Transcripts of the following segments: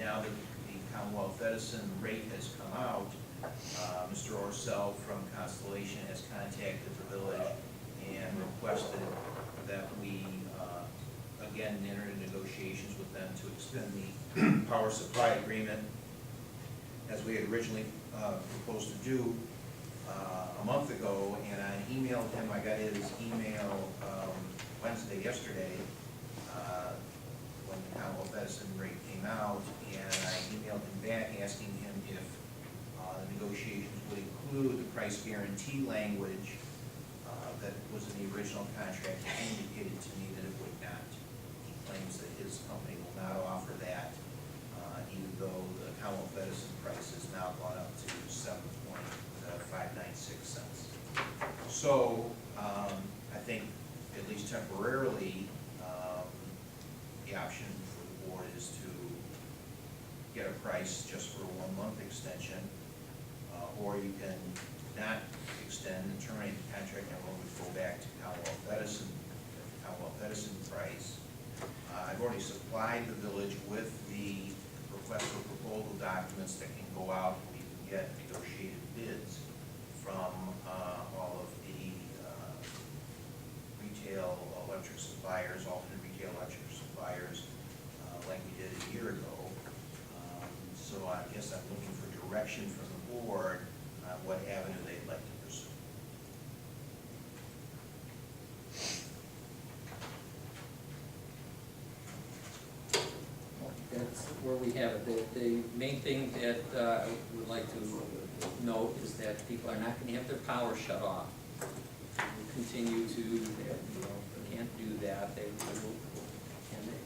now that the Commonwealth Edison rate has come out, Mr. Orcel from Constellation has contacted the village and requested that we, again, enter into negotiations with them to extend the power supply agreement as we had originally proposed to do a month ago. And I emailed him, I got his email yesterday, when the Commonwealth Edison rate came out, and I emailed him back asking him if the negotiations would include the price guarantee language that was in the original contract. He indicated to me that it would not. He claims that his company will not offer that, even though the Commonwealth Edison price has now gone up to 7.596 cents. So I think, at least temporarily, the option for the board is to get a price just for a 1-month extension, or you can not extend and terminate the contract, and we'll go back to Commonwealth Edison, the Commonwealth Edison price. I've already supplied the village with the request for proposal documents that can go out, and we can get negotiated bids from all of the retail electric suppliers, alternate retail electric suppliers, like we did a year ago. So I guess I'm looking for direction from the board on what avenue they'd like to pursue. That's where we have it. The main thing that I would like to note is that people are not going to have their power shut off. We'll continue to, they can't do that. They will, can they?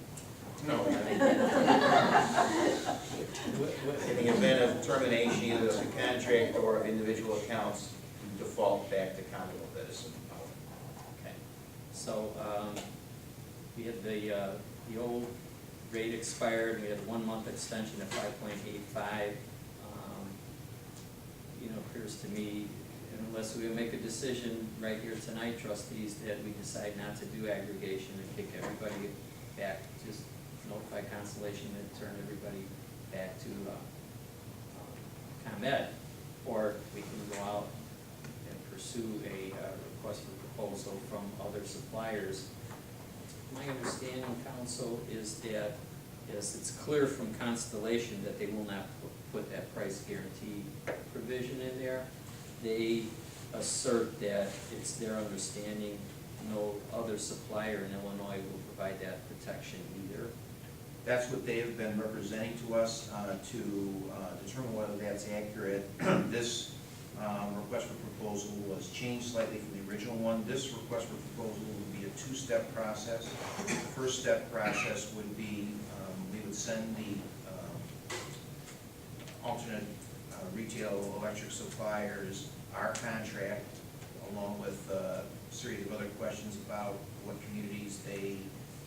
No. They can't. In the event of termination, either of the contract or of individual accounts, default back to Commonwealth Edison power. Okay. So we had the old rate expired. We had a 1-month extension at 5.85. Appears to me, unless we make a decision right here tonight, trustees, that we decide not to do aggregation and kick everybody back, just notify Constellation and turn everybody back to ComEd, or we can go out and pursue a request for proposal from other suppliers. My understanding, Council, is that, yes, it's clear from Constellation that they will not put that price guarantee provision in there. They assert that it's their understanding no other supplier in Illinois will provide that protection either. That's what they have been representing to us to determine whether that's accurate. This request for proposal was changed slightly from the original one. This request for proposal would be a 2-step process. The first step process would be we would send the alternate retail electric suppliers our contract, along with a series of other questions about what communities they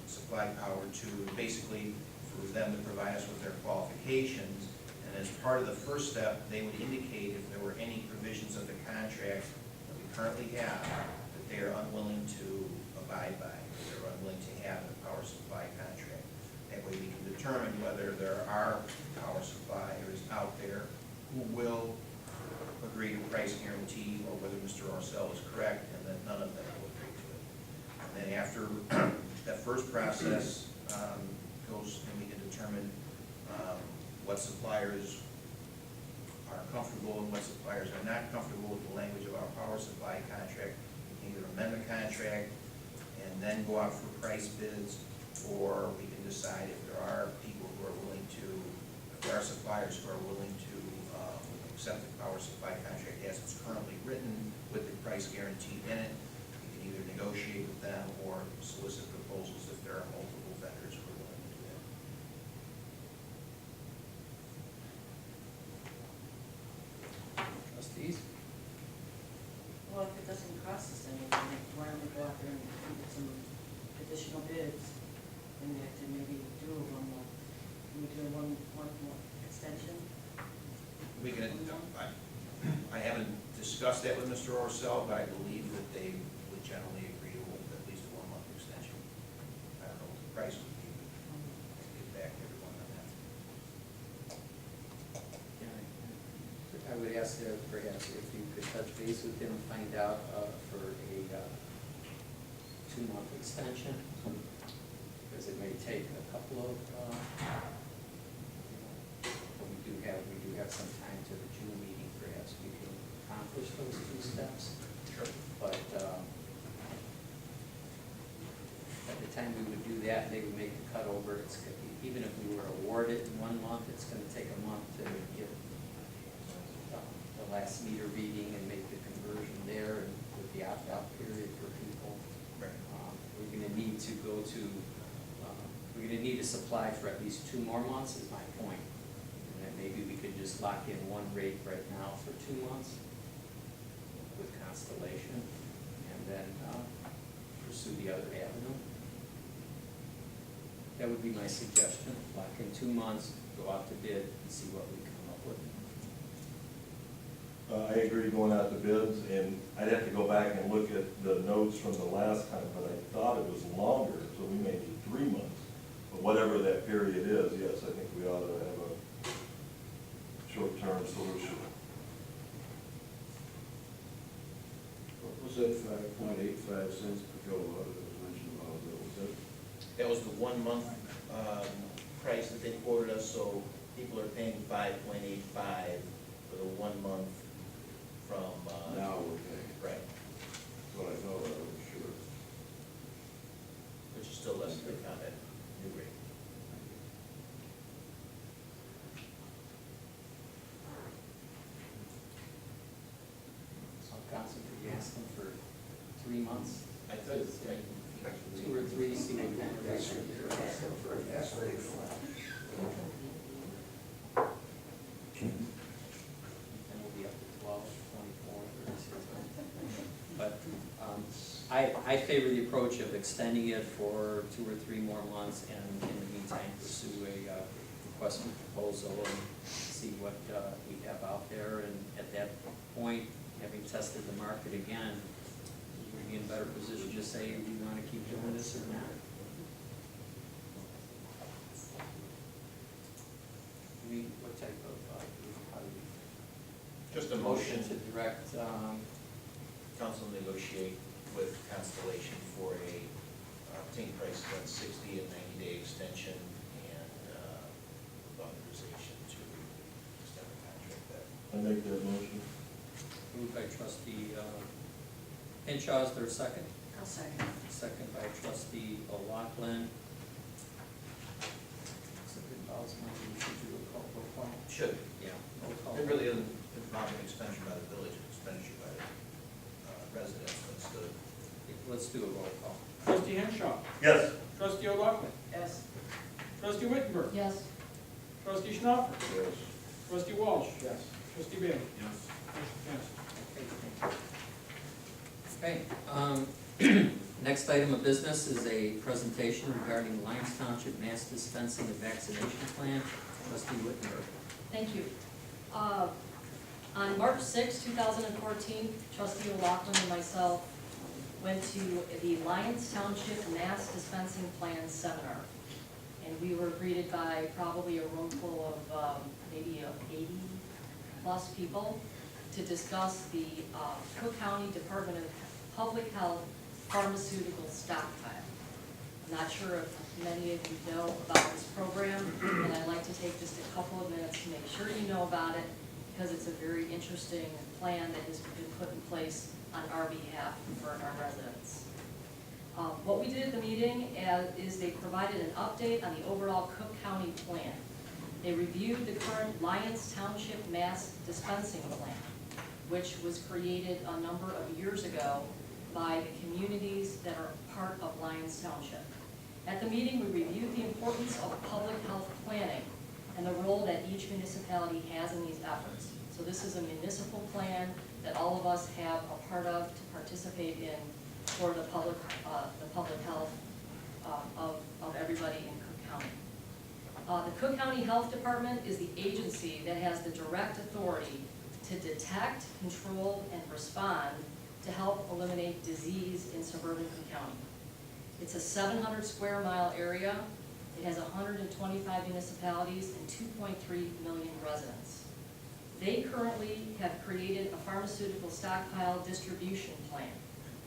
supply power to, basically for them to provide us with their qualifications. And as part of the first step, they would indicate if there were any provisions of the contract that we currently have that they are unwilling to abide by, or they're unwilling to have in a power supply contract. That way we can determine whether there are power suppliers out there who will agree to price guarantee, or whether Mr. Orcel is correct and that none of them will agree to it. And then after that first process goes, and we can determine what suppliers are comfortable and what suppliers are not comfortable with the language of our power supply contract. We can either amend the contract and then go out for price bids, or we can decide if there are people who are willing to, if there are suppliers who are willing to accept the power supply contract as it's currently written with the price guarantee in it. We can either negotiate with them or solicit proposals if there are multiple vendors who are willing to do that. Trustees? Well, if it doesn't cost us anything, why don't we go out there and get some additional bids and to maybe do a 1-month, can we do a one month extension? We can, I haven't discussed that with Mr. Orcel, but I believe that they would generally agree to at least a 1-month extension. I don't know what the price would be, but I'll get back to everyone on that. I would ask that perhaps if you could touch base with him, find out for a 2-month extension, because it may take a couple of, we do have some time to the June meeting, perhaps we can accomplish those 2 steps. Sure. But at the time we would do that, they would make the cut over. It's gonna be, even if we were awarded in 1 month, it's gonna take a month to get the last meter reading and make the conversion there, and with the opt-out period for people. Right. We're gonna need to go to, we're gonna need to supply for at least 2 more months, is my point. And then maybe we could just lock in one rate right now for 2 months with Constellation, and then pursue the other avenue. That would be my suggestion. Lock in 2 months, go out to bid, and see what we come up with. I agree going out to bids, and I'd have to go back and look at the notes from the last time, but I thought it was longer, so we may need 3 months. But whatever that period is, yes, I think we ought to have a short-term solution. What was that 5.85 cents per kilowatt that was mentioned about, That was the 1 month price that they quoted us, so people are paying 5.85 for the 1 month from. now we're paying? Right, That's what I thought, I was sure. which is still less than the comment, new rate. So Council, could you ask them for 3 months? I thought, 2 or 3, see what kind of rate. And we'll be up to 12, 24, 36. But I favor the approach of extending it for 2 or 3 more months, and in the meantime, pursue a request for proposal and see what we have out there. And at that point, having tested the market again, we'll be in a better position to say, do you want to keep doing this or not? What type of, how do we? just a motion To direct, council negotiate with Constellation for a obtain prices on 60 and 90-day extension and authorization to extend the contract that. I make that motion. moved by trustee Hinshaw, is there a second? I'll second. Second by trustee O'Loughlin. It's a good balance, we should do a roll call. Should. Yeah, roll call. It really isn't involving expenditure by the village, it's expenditure by the residents, but still. Let's do a roll call. Trustee Henshaw. Yes. Trustee O'Loughlin. Yes. Trustee Wittenberg. Yes. Trustee Schnapper. Yes. Trustee Walsh. Yes. Trustee Bailey. Yes. Motion passed. Okay, next item of business is a presentation regarding Lyons Township mass dispensing and vaccination plan. Trustee Wittenberg. Thank you. On March 6, 2014, trustee O'Loughlin and myself went to the Lyons Township Mass Dispensing Plan Seminar. And we were greeted by probably a room full of maybe 80+ people to discuss the Cook County Department of Public Health pharmaceutical stockpile. I'm not sure if many of you know about this program, and I'd like to take just a couple of minutes to make sure you know about it, because it's a very interesting plan that has been put in place on our behalf for our residents. What we did at the meeting is they provided an update on the overall Cook County plan. They reviewed the current Lyons Township Mass Dispensing Plan, which was created a number of years ago by the communities that are part of Lyons Township. At the meeting, we reviewed the importance of public health planning and the role that each municipality has in these efforts. So this is a municipal plan that all of us have a part of to participate in for the public health of everybody in Cook County. The Cook County Health Department is the agency that has the direct authority to detect, control, and respond to help eliminate disease in suburban Cook County. It's a 700 square mile area. It has 125 municipalities and 2.3 million residents. They currently have created a pharmaceutical stockpile distribution plan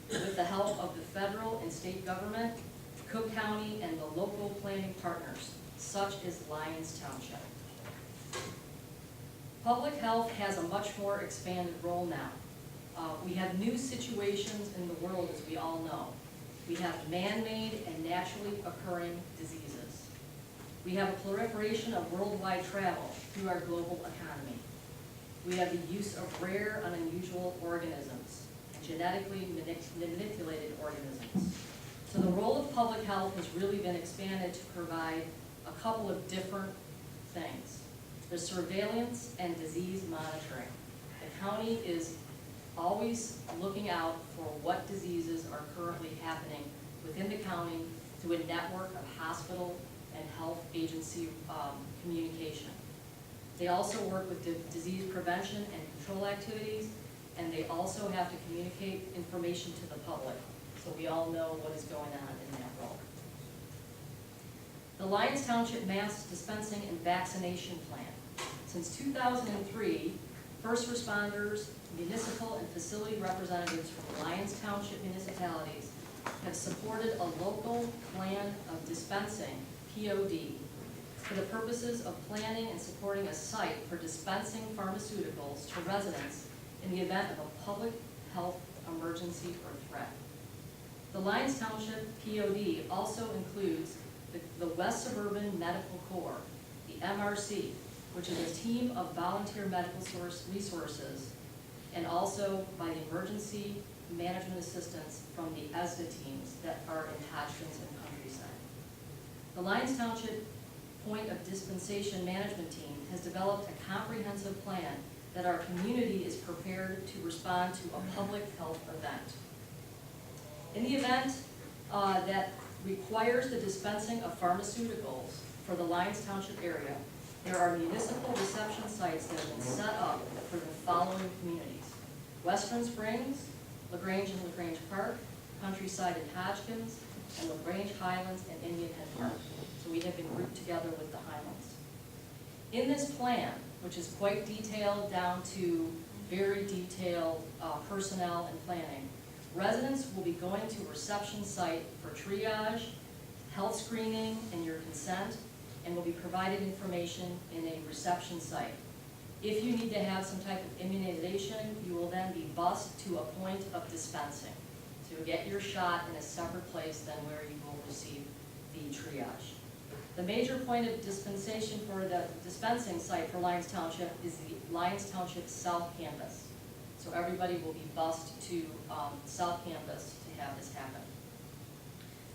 with the help of the federal and state government, Cook County, and the local planning partners, such as Lyons Township. Public health has a much more expanded role now. We have new situations in the world, as we all know. We have man-made and naturally occurring diseases. We have a proliferation of worldwide travel through our global economy. We have the use of rare and unusual organisms and genetically manipulated organisms. So the role of public health has really been expanded to provide a couple of different things. There's surveillance and disease monitoring. The county is always looking out for what diseases are currently happening within the county through a network of hospital and health agency communication. They also work with disease prevention and control activities, and they also have to communicate information to the public, so we all know what is going on in that role. The Lyons Township Mass Dispensing and Vaccination Plan. Since 2003, first responders, municipal and facility representatives from Lyons Township municipalities have supported a local plan of dispensing, POD, for the purposes of planning and supporting a site for dispensing pharmaceuticals to residents in the event of a public health emergency or threat. The Lyons Township POD also includes the West Suburban Medical Corps, the MRC, which is a team of volunteer medical resources, and also by the emergency management assistance from the ESDA teams that are in Hodgkins and Countryside. The Lyons Township Point of Dispensation Management Team has developed a comprehensive plan that our community is prepared to respond to a public health event. In the event that requires the dispensing of pharmaceuticals for the Lyons Township area, there are municipal reception sites that have been set up for the following communities: Western Springs, LaGrange and LaGrange Park, Countryside and Hodgkins, and LaGrange Highlands and Indian Head Park. So we have been grouped together with the Highlands. In this plan, which is quite detailed down to very detailed personnel and planning, residents will be going to a reception site for triage, health screening, and your consent, and will be provided information in a reception site. If you need to have some type of immunization, you will then be bused to a point of dispensing. So you'll get your shot in a separate place than where you will receive the triage. The major point of dispensation for the dispensing site for Lyons Township is the Lyons Township South Campus. So everybody will be bused to South Campus to have this happen.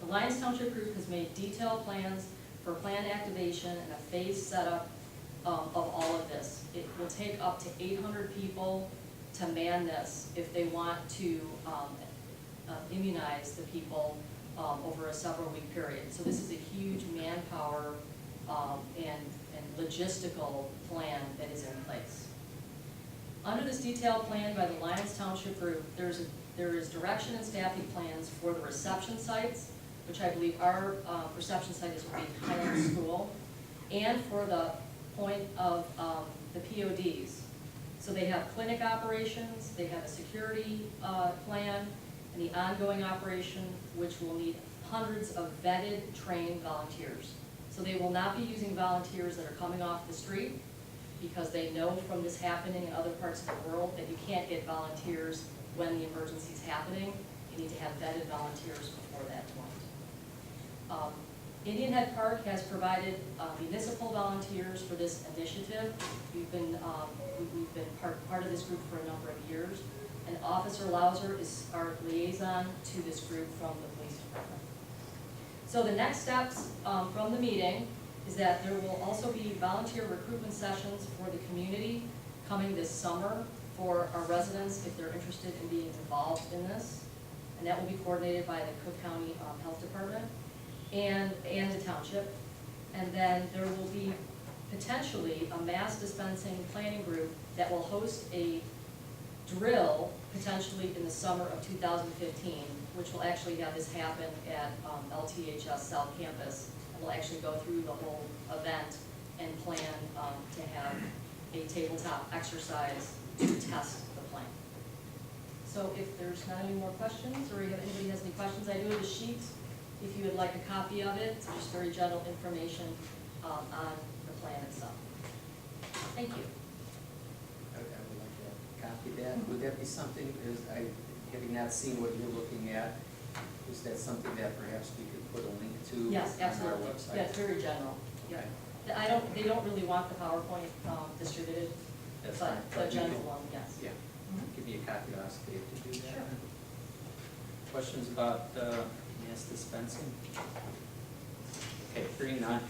The Lyons Township group has made detailed plans for plan activation and a phased setup of all of this. It will take up to 800 people to man this if they want to immunize the people over a several-week period. So this is a huge manpower and logistical plan that is in place. Under this detailed plan by the Lyons Township group, there is direction and staffing plans for the reception sites, which I believe our reception site is will be Highland School, and for the point of the PODs. So they have clinic operations, they have a security plan, and the ongoing operation, which will need hundreds of vetted, trained volunteers. So they will not be using volunteers that are coming off the street, because they know from this happening in other parts of the world that you can't get volunteers when the emergency is happening. You need to have vetted volunteers before that point. Indian Head Park has provided municipal volunteers for this initiative. We've been part of this group for a number of years, and Officer Lauser is our liaison to this group from the police department. So the next steps from the meeting is that there will also be volunteer recruitment sessions for the community coming this summer for our residents if they're interested in being involved in this, and that will be coordinated by the Cook County Health Department and the township. And then there will be potentially a mass dispensing planning group that will host a drill potentially in the summer of 2015, which will actually have this happen at LTHS South Campus. And we'll actually go through the whole event and plan to have a tabletop exercise to test the plan. So if there's not any more questions, or if anybody has any questions, I do have a sheet, if you would like a copy of it, it's just very general information on the plan itself. Thank you. I would like to copy that. Would that be something, having not seen what you're looking at, is that something that perhaps we could put a link to Yes, on our absolutely. website? Yeah, it's very general. Yeah. Okay. They don't really want the PowerPoint distributed, That's fine. but the you general could- one, yes. Yeah, Mhm. give me a copy, I'll ask Dave to do that. Sure. Questions about mass dispensing? Okay, hearing none.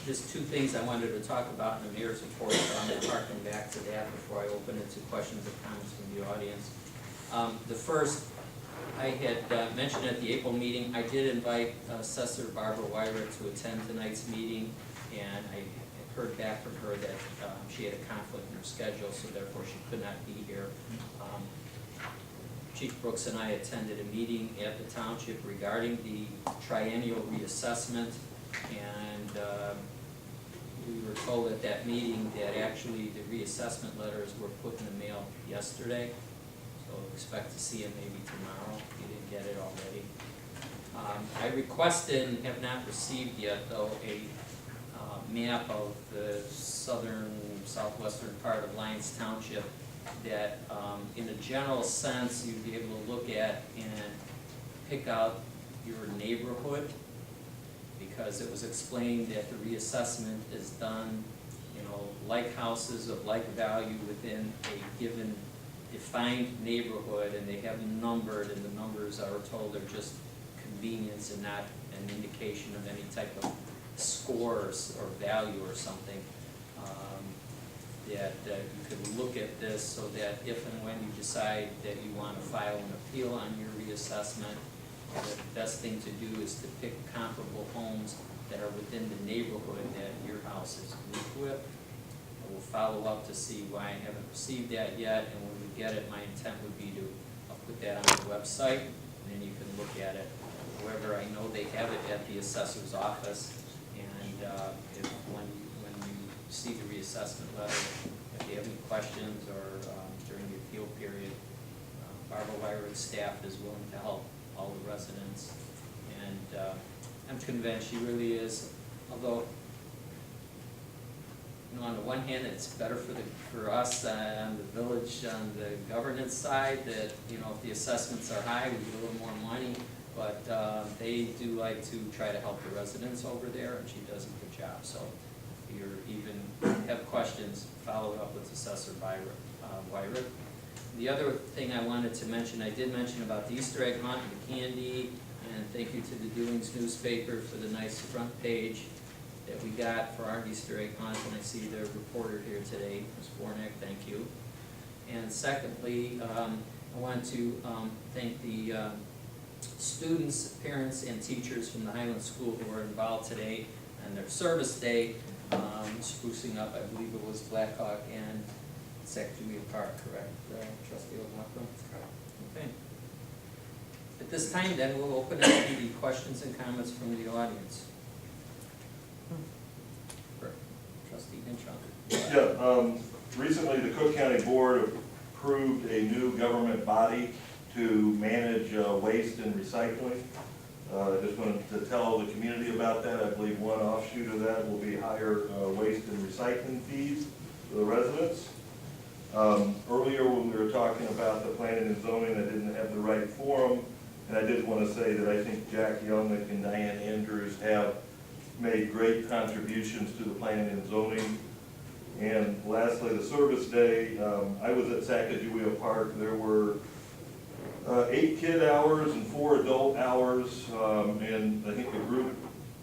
Just two things I wanted to talk about in the mayor's report, so I'm going to harken back to that before I open it to questions or comments from the audience. The first, I had mentioned at the April meeting, I did invite Assessor Barbara Wyrick to attend tonight's meeting, and I heard back from her that she had a conflict in her schedule, so therefore she could not be here. Chief Brooks and I attended a meeting at the township regarding the triennial reassessment, and we were told at that meeting that actually the reassessment letters were put in the mail yesterday, so expect to see it maybe tomorrow, if you didn't get it already. I requested and have not received yet, though, a map of the southwestern part of Lyons Township that, in a general sense, you'd be able to look at and pick out your neighborhood, because it was explained that the reassessment is done, like houses of like value within a given defined neighborhood, and they have them numbered, and the numbers are told they're just convenience and not an indication of any type of scores or value or something. That you could look at this so that if and when you decide that you want to file an appeal on your reassessment, the best thing to do is to pick comparable homes that are within the neighborhood that your house is grouped with. I will follow up to see why I haven't received that yet, and when we get it, my intent would be to put that on the website, and then you can look at it. However, I know they have it at the assessor's office, and if when you see the reassessment letter, if you have any questions or during the appeal period, Barbara Wyrick's staff is willing to help all the residents, and I'm convinced she really is, although on the one hand, it's better for us on the village, on the governance side, that, if the assessments are high, we get a little more money, but they do like to try to help the residents over there, and she does a good job. So if you even have questions, follow it up with Assessor Wyrick. The other thing I wanted to mention, I did mention about the Easter egg hunt and the candy, and thank you to the Doings newspaper for the nice front page that we got for our Easter egg hunt, and I see the reporter here today, Ms. Warnick, thank you. And secondly, I want to thank the students, parents, and teachers from the Highland School who were involved today on their service day, sprucing up, I believe it was Blackhawk and Julia Park, correct, Trustee O'Loughlin? Okay. At this time, then, we'll open it to the questions and comments from the audience. Trustee Hinchon. Recently the Cook County Board approved a new government body to manage waste and recycling. I just wanted to tell the community about that. I believe one offshoot of that will be higher waste and recycling fees for the residents. Earlier when we were talking about the planning and zoning, I didn't have the right forum, and I did want to say that I think Jack Yelnick and Diane Andrews have made great contributions to the planning and zoning. And lastly, the service day, I was at Sacagawea Park. There were 8 kid hours and 4 adult hours, and I think the group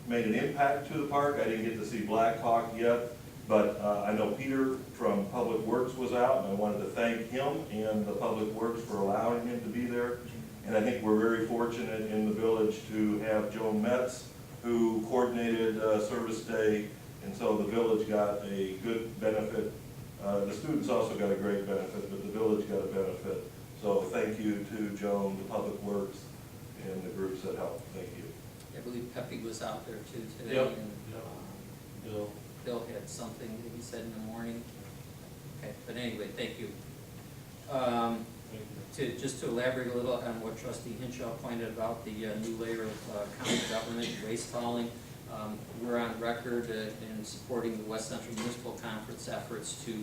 made an impact to the park. I didn't get to see Blackhawk yet, but I know Peter from Public Works was out, and I wanted to thank him and the Public Works for allowing him to be there. And I think we're very fortunate in the village to have Joan Metz, who coordinated service day, and so the village got a good benefit. The students also got a great benefit, but the village got a benefit. So thank you to Joan, the Public Works, and the groups that helped. Thank you. I believe Pepe was out there too today. Yep. And, Bill. Bill had something that he said in the morning. Okay, but anyway, thank you. Just to elaborate a little on what Trustee Hinshaw pointed about, the new layer of county government, waste hauling. We're on record in supporting the West Central Municipal Conference efforts to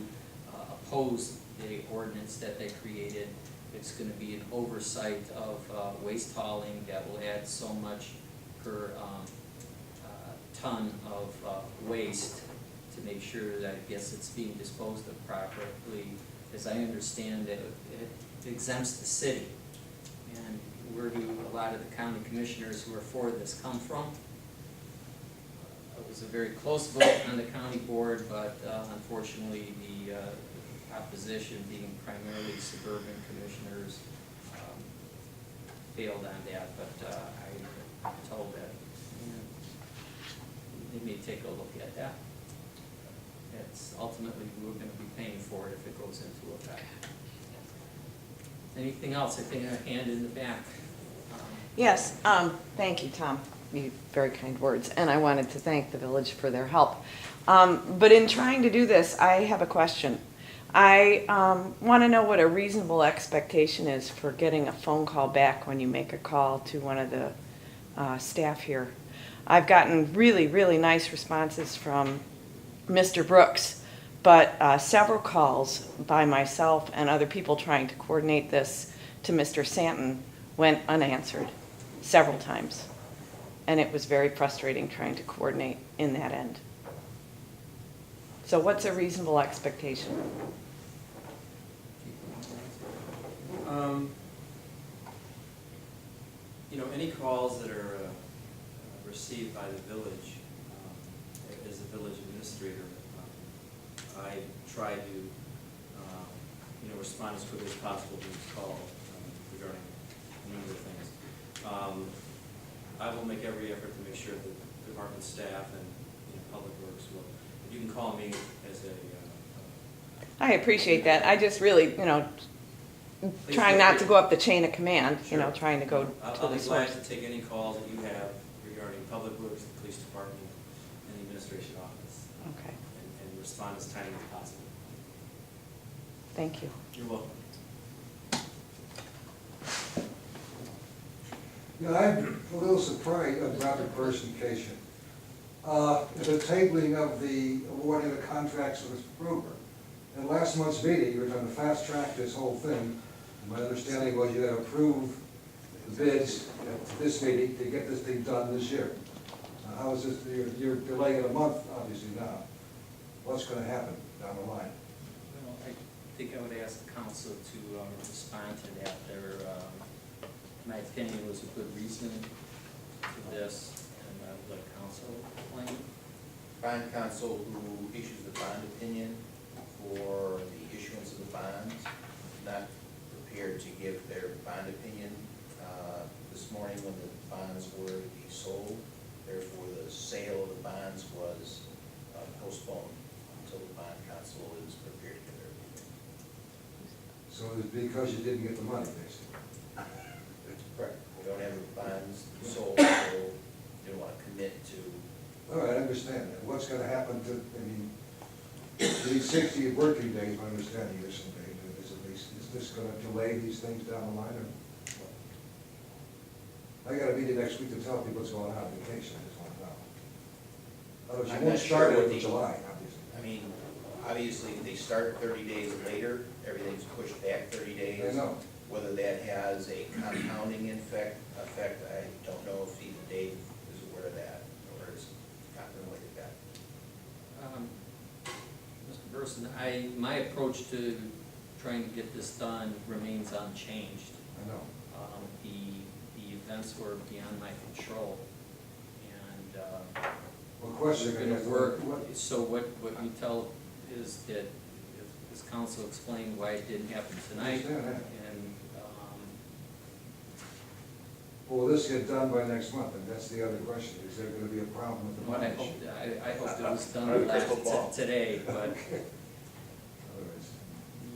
oppose the ordinance that they created. It's gonna be an oversight of waste hauling that will add so much per ton of waste to make sure that it's being disposed of properly. As I understand it, it exempts the city. And where do a lot of the county commissioners who are for this come from? It was a very close vote on the county board, but unfortunately the opposition, being primarily suburban commissioners, failed on that. But I'm told that they may take a look at that. It's ultimately, we're gonna be paying for it if it goes into effect. Anything else? I think a hand in the back. Yes, thank you, Tom. You very kind words, and I wanted to thank the village for their help. But in trying to do this, I have a question. I want to know what a reasonable expectation is for getting a phone call back when you make a call to one of the staff here. I've gotten really, really nice responses from Mr. Brooks, but several calls by myself and other people trying to coordinate this to Mr. Santon went unanswered several times. And it was very frustrating trying to coordinate in that end. So what's a reasonable expectation? You know, any calls that are received by the village, as a village administrator, I try to, you know, respond as quickly as possible to these calls regarding a number of things. I will make every effort to make sure that the department staff and, you know, Public Works will, you can call me as a. I appreciate that. I just really, trying not to go up the chain of command, Sure. trying to go I'll to the be glad source. to take any calls that you have regarding Public Works, the Police Department, and the Administration Office, Okay, and respond as timely as possible. thank you. You're welcome. Yeah, I'm a little surprised about the clarification. The tabling of the awarding the contracts to Mr. Gruber. In last month's meeting, you were trying to fast track this whole thing. My understanding was you had approved the bids at this meeting to get this thing done this year. How is this, you're delaying it a month, obviously now. What's gonna happen down the line? Well, I think I would ask the council to respond to that. My opinion was a good reason to this, and I would let council explain. Bond counsel who issues the bond opinion for the issuance of the bonds, not prepared to give their bond opinion this morning when the bonds were to be sold. Therefore, the sale of the bonds was postponed until the bond counsel is prepared to give their opinion. So it's because you didn't get the money, basically. Correct. We don't have the bonds sold, so we don't want to commit to. All right, I understand that. What's gonna happen to, these 60 working days, my understanding is some days, is this gonna delay these things down the line, or what? I got a meeting next week to tell people what's going on vacation, I just want to know. Otherwise, I'm you won't not sure start what it in the- July, obviously. I mean, obviously, if they start 30 days later, everything's pushed back 30 days. I know. Whether that has a compounding effect, I don't know if even Dave is aware of that, or is contemplated that. Mr. Burson, my approach to trying to get this done remains unchanged. I know. The events were beyond my control, and Well, question we're again, gonna work. what, So what you tell is that, as council explained why it didn't happen I tonight, understand that. and Will this get done by next month? And that's the other question. Is there gonna be a problem with the what I bond hope, issue? I hoped it was done today, but Otherwise,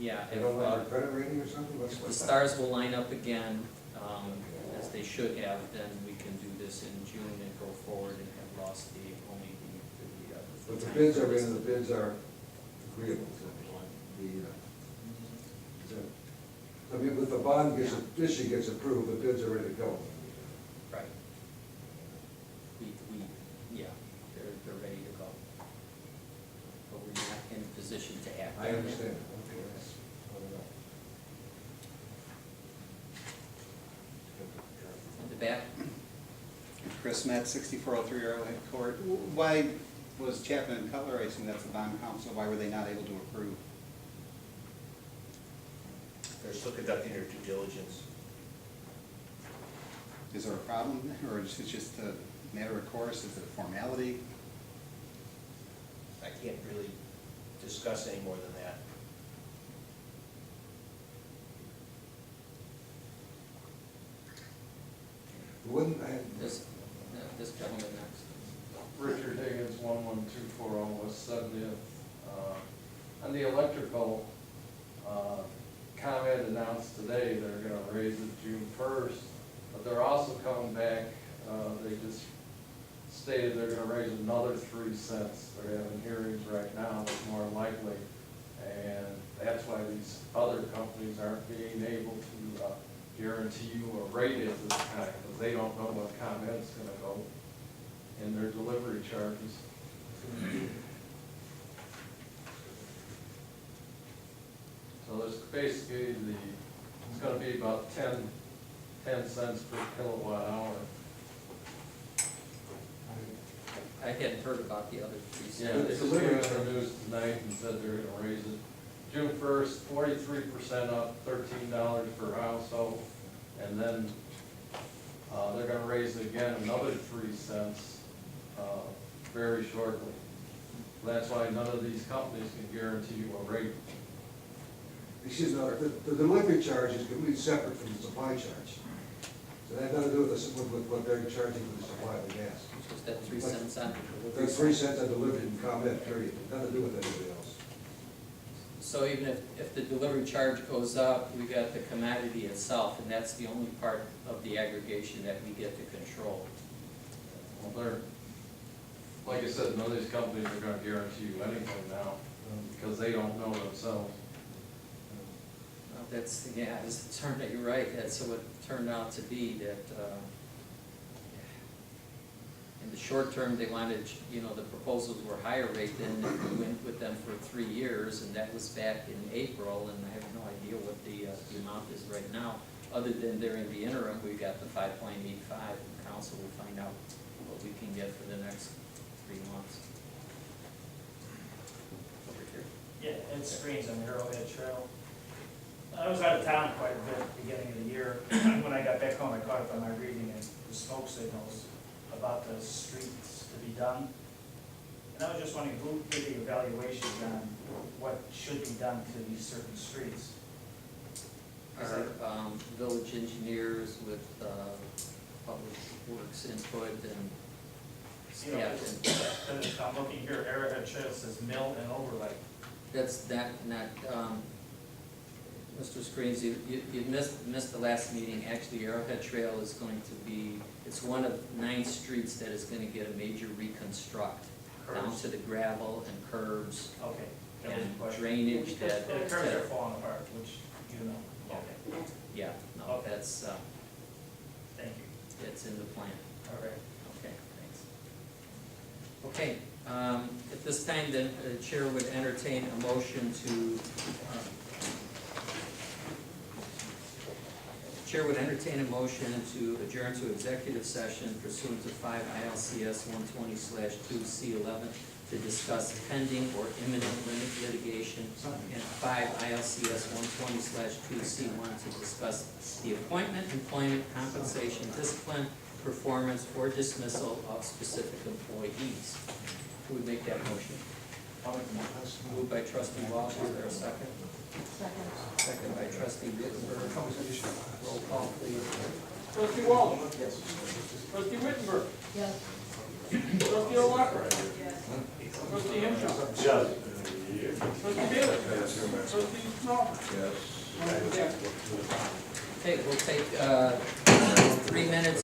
yeah. they if, don't like your credit rating or something? What's The that? stars will line up again, as they should have, then we can do this in June and go forward and have lost the But the bids are in, and the bids are agreeable to I mean, if the bond gets, issue gets approved, the bids are ready to go. Right. Yeah, they're ready to go. But we're not in a position to act on I it. understand, okay, that's, I don't know. In the back? Chris Metz, 6403 Arrowhead Court. Why was Chapman and Cutler, I assume that's the bond counsel, why were they not able to approve? They're still conducting their due diligence. Is there a problem, or is it just a matter of course, is it a formality? I can't really discuss any more than that. Wouldn't, I, This gentleman next. Richard Higgins, 11240 West 70th. On the electrical, ComEd announced today they're gonna raise it June 1st, but they're also coming back, they just stated they're gonna raise another 3 cents. They're having hearings right now, it's more likely. And that's why these other companies aren't being able to guarantee you a rate at this time, because they don't know what ComEd's gonna go in their delivery charges. So there's basically it's gonna be about 10 cents per kilowatt hour. I hadn't heard about the other 3 Yeah, cents. they just came in the news tonight and said they're gonna raise it. June 1st, 43% up, $13 per household, and then they're gonna raise it again another 3 cents very shortly. That's why none of these companies can guarantee you a rate. excuse me, the delivery charge is completely separate from the supply charge. So that has nothing to do with what they're charging for the supply of the gas. Just that 3 cents on the delivery. There's 3 cents on delivery and ComEd, period, nothing to do with anything else. So even if the delivery charge goes up, we got the commodity itself, and that's the only part of the aggregation that we get to control. Well, like I said, none of these companies are gonna guarantee you anything now, because they don't know themselves. Well, that's, yeah, it's turned out, you're right, that's what it turned out to be, that, in the short term, they wanted, the proposals were higher rate than if we went with them for 3 years, and that was back in April, and I have no idea what the amount is right now, other than during the interim, we got the 5.85, and council will find out what we can get for the next 3 months. Over here. Yeah, Ed Screens on the Arrowhead Trail. I was out of town quite a bit at the beginning of the year. When I got back home, I caught up on my reading and the smoke signals about the streets to be done. And I was just wondering, who did the evaluation on what should be done to these certain streets? Our village engineers with public works input and staff. I'm looking here, Arrowhead Trail says mill and overlay. That's not, Mr. Screens, you missed the last meeting. Actually, Arrowhead Trail is going to be, it's one of 9 streets that is gonna get a major reconstruct. Down Curbs. to the gravel and curbs Okay. That was the and question. drainage that. The curbs are falling apart, which you know. Okay. Yeah, no, Okay. that's, Thank you. it's in the plan. All right. Okay, thanks. Okay, at this time, then, the chair would entertain a motion to, Chair would entertain a motion to adjourn to executive session pursuant to 5 ILCS 120/2C11 to discuss pending or imminent litigation, and 5 ILCS 120/2C1 to discuss the appointment, employment, compensation, discipline, performance, or dismissal of specific employees. Who would make that motion? Moved by trustee Walsh, is there a second? Second. Second by trustee Wittenberg. Roll call, please. Trustee Walsh. Yes. Trustee Wittenberg. Yes. Trustee O'Loughlin. Yes. Trustee Henshaw. Yes. Trustee Bailey. Trustee Snow. Yes. Okay, we'll take 3 minutes.